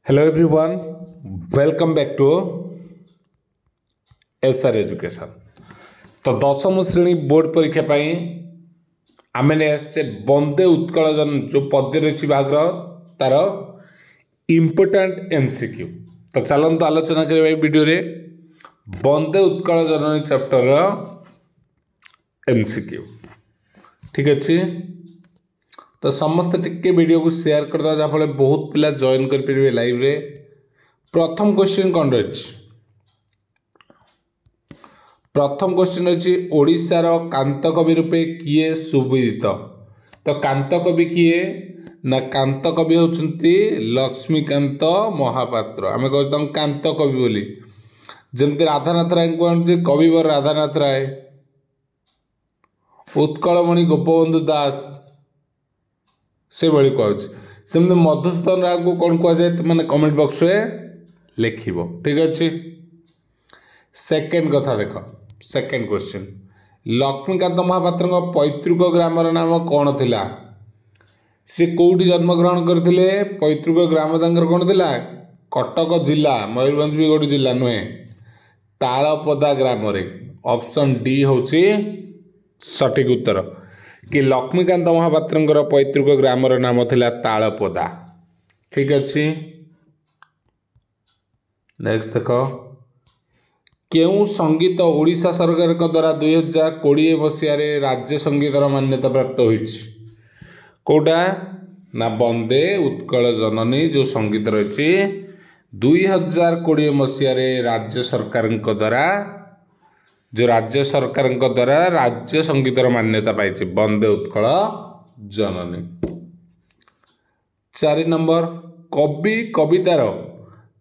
Hello everyone, welcome back to SR Education। तो दशम श्रेणी बोर्ड परीक्षा पाई आमे आसचे बंदे उत्कल जन जो पद्य रही भाग तार इम्पोर्टाट एमसीक्यू। तो चलते आलोचना करिए वीडियो रे बंदे उत्कल जननी चैप्टर एमसीक्यू। ठीक अच्छे, तो समस्त टिके वीडियो को शेयर कर दो जहाँफल बहुत पिला जॉइन करेंगे लाइव रे। प्रथम क्वेश्चन कौन रही? प्रथम क्वेश्चन रही ओडिशार कांत कवि रूपे किए सुविदित। तो कांत कवि किए ना कांत कवि होउछंती लक्ष्मीकांत महापात्र। आम कहता कांत कवि बोली, जमती राधानाथ राय कहते कविवर राधानाथ राय, उत्कलमणि गोपबंधु दास से भाई कहते मधुसूदन राव को कौन कहुए मैंने कमेंट बॉक्स में लिखिब। ठीक अच्छे, सेकेंड कथा देख, सेकेंड क्वेश्चन लक्ष्मीकांत महापात्र पैतृक ग्रामर नाम कौन थिला? से कौटी जन्मग्रहण करते? पैतृक ग्राम तांकर कौन थिला? कटक जिला, मयूरभंज भी गोटे जिला नुहे, तालपदा ग्राम रे। ऑप्शन डी होची सटीक उत्तर कि लक्ष्मीकांत महापात्र पैतृक ग्रामर नाम थिला तालपदा। ठीक अच्छे, नेक्स्ट देख केउ संगीत ओडिशा सरकार द्वारा 2020 मसीह राज्य संगीतर मान्यता प्राप्त होइछि? कोटा ना बंदे उत्कल जननी जो संगीत रही 2020 मसीह राज्य सरकार द्वारा जो राज्य सरकार द्वारा राज्य संगीतर मान्यता पाई बंदे उत्कल जननी। 4 नंबर कवि कवितार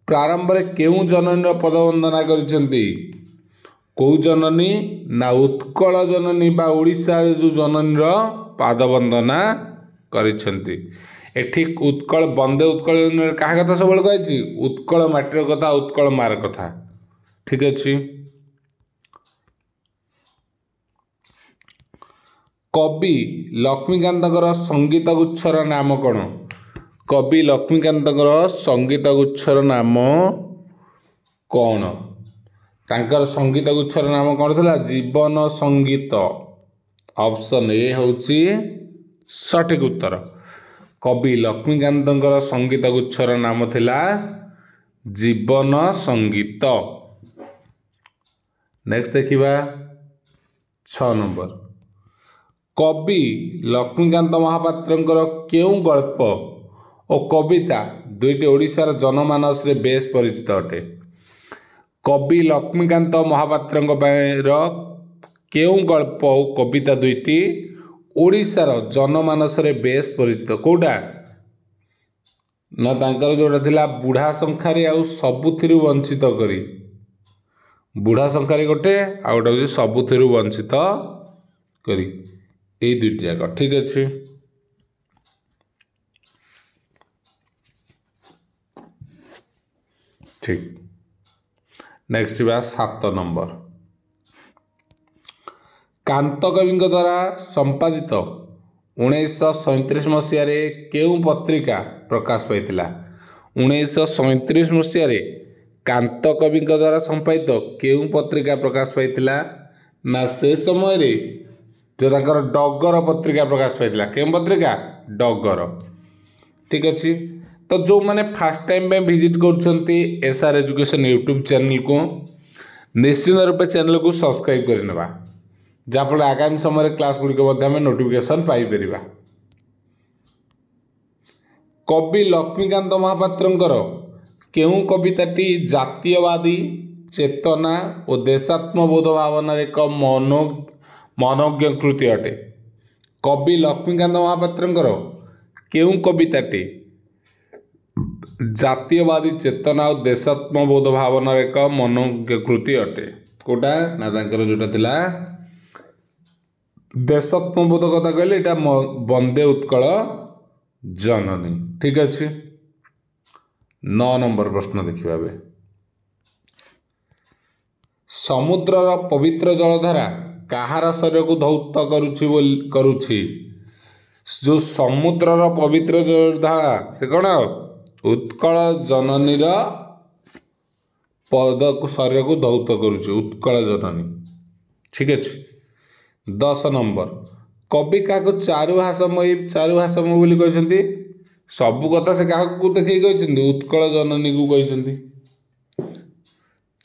प्रारंभ में केउ जननी पद वंदना करिसेंती? कौ जननी ना उत्कल जननी बा ओडिशा जो जननी पाद वंदना करिसेंती। एठी उत्कल बंदे उत्कल क्या कथा सब कही? उत्कल माटीर कथा, उत्कल मार कथा। ठीक अच्छे, कवि लक्ष्मीकांत संगीत गुच्छर नाम कौन? कवि लक्ष्मीकांत संगीत गुच्छर नाम कौन? तांकर संगीत गुच्छर नाम कौन था? जीवन संगीत। ऑप्शन ए होची सटीक उत्तर। कवि लक्ष्मीकांत संगीत गुच्छर नाम थिला जीवन संगीत। नेक्स्ट देखिबा 6 नंबर कवि लक्ष्मीकांत महापात्र केउ गल्प और कविता दुईटी ओडिशार जनमानस रे बेस परिचित अटे? कवि लक्ष्मीकांत महापात्र केउ गल्प और कविता दुईटी ओडिशार जनमानस रे बेस परिचित? कोटा ना तांकर जोड़ा थिला बुढ़ा संखारी आउ सबुथिरु वंचित करी। बुढ़ा संखारी गोटे आ गोटे होची सबुथिरु वंचित करी, ये दुईटी जाक। ठीक अच्छे, ठीक। नेक्स्ट 7 नंबर कांत कवि द्वारा संपादित 1937 मसीह केउ पत्रिका प्रकाश पाइथिला? 1937 मसीह कांत कवि द्वारा संपादित केउ पत्रिका प्रकाश पाइथिला? ना से समय रे जो तांकर डगर पत्रिका प्रकाश पाइथिला। केउ पत्रिका? डगर। ठीक अच्छे, तो जो मैंने फास्ट टाइम में विजिट करछंती एसआर एजुकेशन यूट्यूब चैनल को निश्चित रूपे चैनल को सब्सक्राइब करनेबा, जहाँफल आगामी समय क्लास गुड़िक नोटिफिकेशन पाई परिबा। कवि लक्ष्मीकांत महापात्र केउ कविताटी जातीयवादी चेतना और देशात्मबोध भावनार एक मनोज्ञ कृति अटे? कवि लक्ष्मीकांत महापात्र केउ कविताटी जातीयवादी चेतना और देशात्मबोध भावनार एक मनोज्ञ कृति अटे? कोटा ना तांकर जोटा थिला देशात्मबोध कथा कहले एटा बंदे उत्कल जननी। ठीक अच्छे, 9 नंबर प्रश्न देखिबा बे समुद्रर पवित्र जलधारा कहार शरीर को धौत करुछि? जो समुद्रर पवित्र जलधारा से कौन? उत्कल जननीर पद को शरीर को धौत करुच्ची उत्कल जननी। ठीक अच्छे 10 नंबर कवि क्या चारुहासमयी बोली कहते सबू कथा से क्या देखे कहते उत्कल जननी को कहते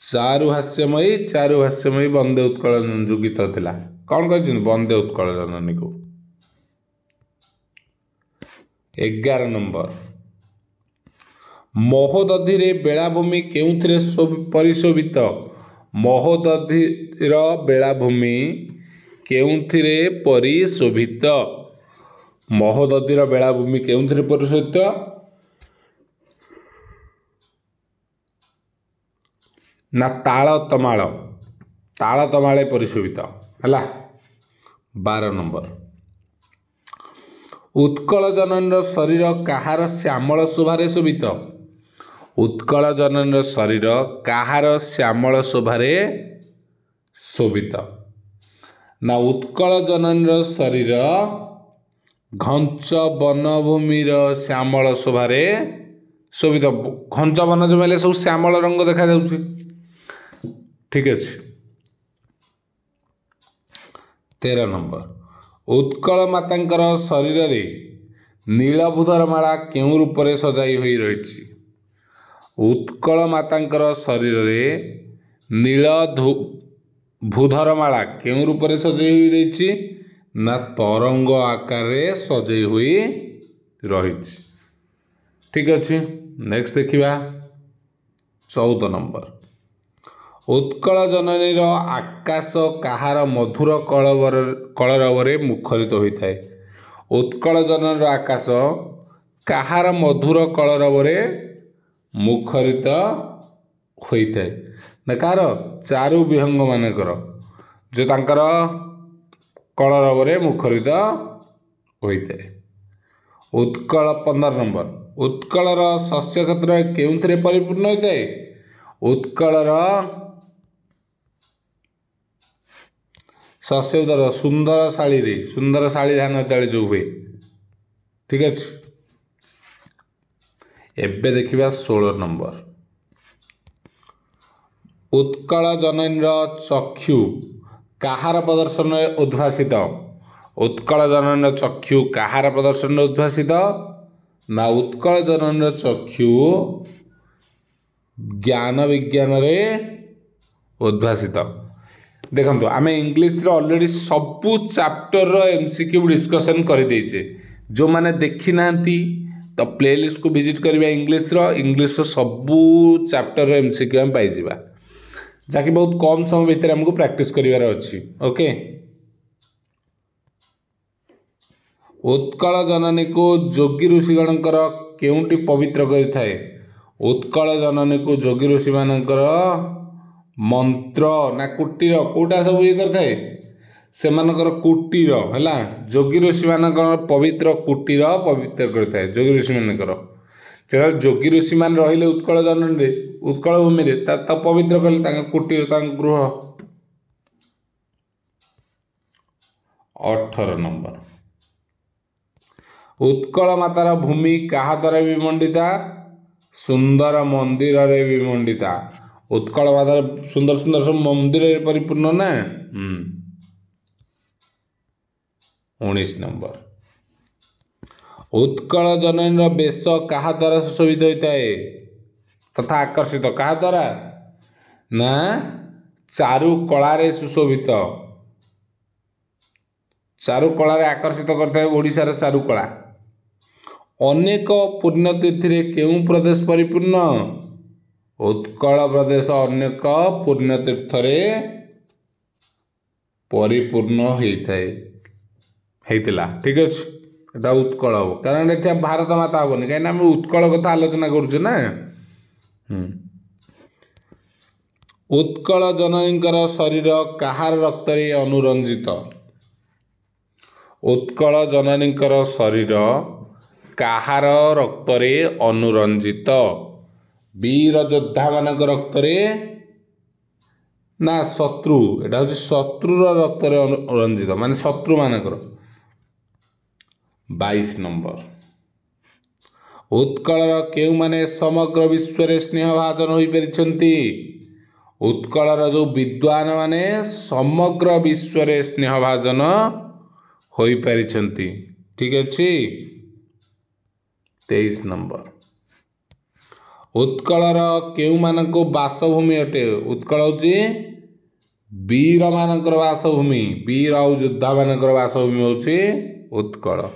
चारुहास्यमयी वंदे उत्कल जो गीत थिला कौन कहते वंदे उत्कल जननी को। 11 नंबर महोदधि रे बेलाभूमि केउथिरे परिशोभित महोदधिर बेलाभूमि केउथिरे परिशोभित महोदधिर बेलाभूमि केउथिरे परिशोभित ना ताल तमाळे परिशोभित हला। 12 नंबर उत्कल जननीर शरीर काहार श्यामल शोभारे शोभित उत्कल जननीर शरीर काहार श्यामल शोभारे शोभित ना उत्कल जननीर शरीर घंच वनभूमिर श्यामल शोभारे शोभित घंच वन जमाइले सब श्यामल रंग देखा जाउछि। ठीक अच्छे 13 नंबर उत्कल मातांकर शरीर रे नीलभूधर माला केउं रूपरे सजाई होई रहिछि उत्कल मातांकर शरीर रे नील भूधर माला केउं रूपरे सजाई होई रहिछि ना तरंग आकार रे सजाई होई रहिछि। ठीक अछि नेक्स्ट देखिबा 14 नंबर उत्कल जननीर आकाश काहार मधुर कलरवरे मुखरित होता है उत्कल जननीर आकाश काहार मधुर कलरवरे मुखरित होता है ना कार चारु विहंग मानकर जो तांकर कलरवरे मुखरित होता है। उत्कल 15 नंबर उत्कलर शस्य क्षेत्र केउंथिरे परिपूर्ण होता है उत्कलर शस्य उदर सुंदर शाली धान तले जो हुए। ठीक अच्छे एबे देखिबा 16 नंबर उत्कल जननीर चक्षु काहार प्रदर्शन उद्भासित उत्कल जननीर चक्षु काहार प्रदर्शन उद्भासित ना उत्कल जननीर चक्षु ज्ञान विज्ञान रे उद्भासित। देखो आम इंग्लीश ऑलरेडी सबू चैप्टर एमसीक्यू डिस्कशन कर देचे जो माने देखी ना तो प्लेलिस्ट को विजिट करिबा इंग्लीश सबू चैप्टर एमसीक्यू हम पाई जिबा जाकि बहुत कम समय भीतर हमको प्रैक्टिस करिवार अछि। ओके उत्कल जननी को जोगी ऋषिगणकर केउंटी पवित्र करिथाए उत्कल जननी को जोगी ऋषि मानकर मंत्र ना कुटीर कोटा सब ये करता है से मानकर कुटीर है जोगी ऋषि मानकर पवित्र कुटीर पवित्र करता है जोगी ऋषि मानकर तेरा जोगी ऋषि मान रहिले उत्कल जननी उत्कल भूमि रे ता पवित्र कले कुटीर गृह। 18 नंबर उत्कल मातार भूमि कहा द्वारा विमंडिता सुंदर मंदिर रे विमंडिता उत्कल मातार सुंदर सुंदर सब मंदिर रे परिपूर्ण ना। 19 नंबर उत्कल जननीर बेश कहा द्वारा सुशोभित होता है तथा आकर्षित कहा द्वारा ना चारु कलारे सुशोभित चारु कलारे आकर्षित करता है ओडिशार चारु कला। अनेक पुण्यतीर्थ रे केउं प्रदेश परिपूर्ण उत्कल प्रदेश अनेक पुण्यतीर्थ रे परिपूर्ण होता। ठीक अच्छे एटा उत्कल हम कारण ये भारत माता हेनी कहीं उत्कल कथा आलोचना करुचे ना। उत्कल जननींकर शरीर काहार रक्त रे अनुरंजित उत्कल जननींकर शरीर काहार रक्त रे अनुरंजित वीर योद्धा मानक रक्त रे ना शत्रु एटा हूँ शत्रुर रक्त रे अनुरंजित माने शत्रु मानकर। 22 नंबर उत्कलर केउमाने समग्र विश्व रे स्नेहभाजन होई परिछंती उत्कलर जो विद्वान माने समग्र विश्व रे स्नेहभाजन होई परिछंती ठीक अछि 23 नंबर उत्कलर केउमानको बासभूमि अटे उत्कल होची वीर मानकर बासभूमि वीर और योद्धा मानकर बासभूमि होची उत्कल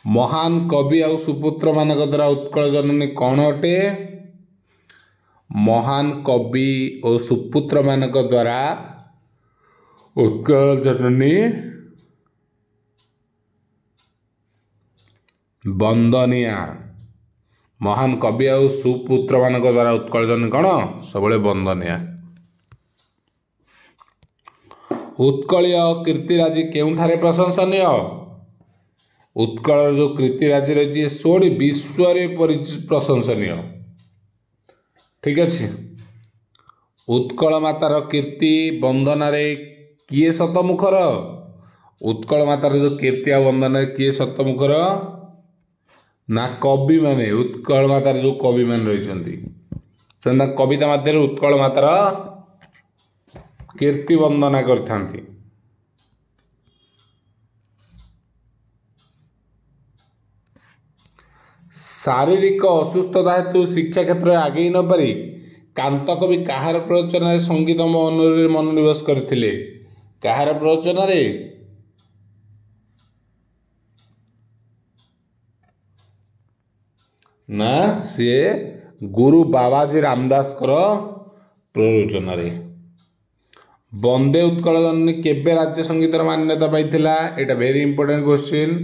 महान कवि और सुपुत्र मानक द्वारा उत्कल जननी कौन अटे महान कवि और सुपुत्र मानक द्वारा उत्कल जननी वंदनिया महान कवि और सुपुत्र मानक द्वारा उत्कल जननी कौन सब वंदनिया उत्कलीय कीर्तिराजी केउठारे प्रशंसनीय उत्कल जो कीर्तिराजी रही सोड़ी विश्व प्रशंसनीय ठीक अच्छे उत्कल मातार कीर्ति वंदन किए सतमुखर उत्कल मातार जो कीर्ति आ वंदन किए सतमुखर ना कवि माने उत्कल मातार जो कवि मान रही कविता मध्य उत्कल मातार कीर्ति वंदना करथांती शारीरिक असुस्थता हेतु शिक्षा क्षेत्र में आगे न पारि कांत कवि कहार प्रवचन संगीत मनोनिवेश करथिले कहार प्रवचन रे ना सी गुरु बाबाजी रामदास प्रवचन रे वंदे उत्कल जननी केबे राज्य संगीतर मान्यता पाइथिला एटा वेरी इंपोर्टेंट क्वेश्चन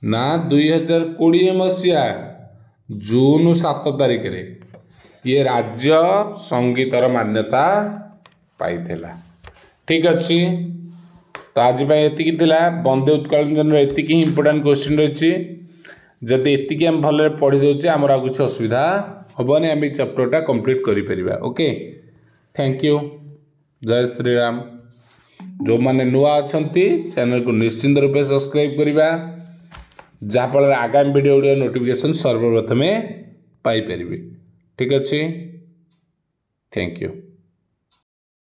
ना 2020 मसीहा जून 7 तारिख रे ये राज्य संगीतर मान्यता पाइथिला ठीक अच्छी तो आज एतिकी थिला वंदे उत्कल जननी एतिकी इंपोर्टेंट क्वेश्चन रही जदि एतिकी हम भले पढ़ी दउचे हमर आ कुछ असुविधा हबनी हम चैप्टरटा कंप्लीट करि परिबा ओके थैंक यू जय श्री राम जो माने नुआ अछंती चैनल को निश्चिंत रूपे सब्सक्राइब करिबा जाफल आगामी वीडियो नोटिफिकेशन सर्वप्रथमे पाई परिबे ठीक अछि थैंक यू।